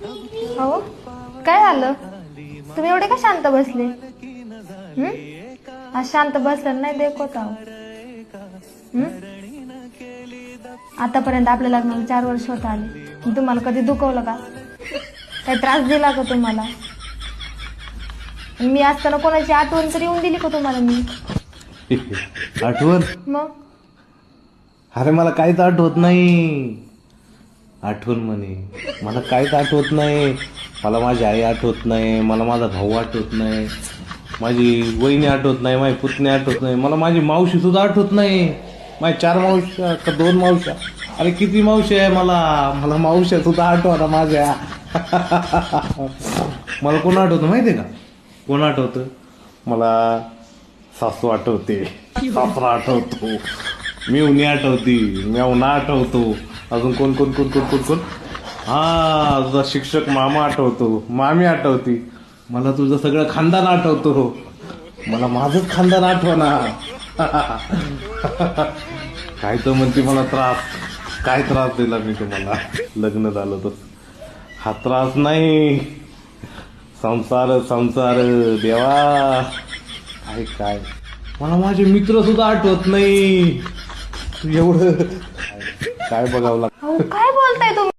हो, काय झालं? तुम्ही एवढे का शांत बसले? आज शांत बसलं नाही देखत आहो. आतापर्यंत आपल्या लग्नाला 4 वर्ष होत आले. तुम्हाला कधी दुखवलं का? काही त्रास दिला का तुम्हाला? मी असताना कोणाची आठवण तरी येऊन दिली का तुम्हाला मी? आठवण? मग अरे मला काहीच आठवत नाही. आठवण म्हणे, मला काहीच आठवत नाही. मला माझी आई आठवत नाही, मला माझा भाऊ आठवत नाही, माझी वहिनी आठवत नाही, माझी पुतणी आठवत नाही, मला माझी मावशी सुद्धा आठवत नाही. माझ्या 4 मावश्या का 2 मावश्या, अरे किती मावशी आहे मला मावश्या सुद्धा आठवता माझ्या. मला कोण आठवतं माहितीये का? कोण आठवतं? मला सासू आठवते, सासरा आठवतो, मिवणी आठवती, मेवणा आठवतो, अजून कोण कोण कोण कोण कोण कोण हा तुझा शिक्षक मामा आठवतो, मामी आठवती, मला तुझं सगळं खानदान आठवतो, मला माझंच खानदान आठवना. काय तर म्हणते मला त्रास, काय त्रास दिला मी तुम्हाला लग्न झालं तर? हा त्रास नाही, संसार संसार देवा. काय काय मला माझे मित्र सुद्धा आठवत नाही. तू एवढं काय बघावं लागतं? काय बोलताय तुम्ही?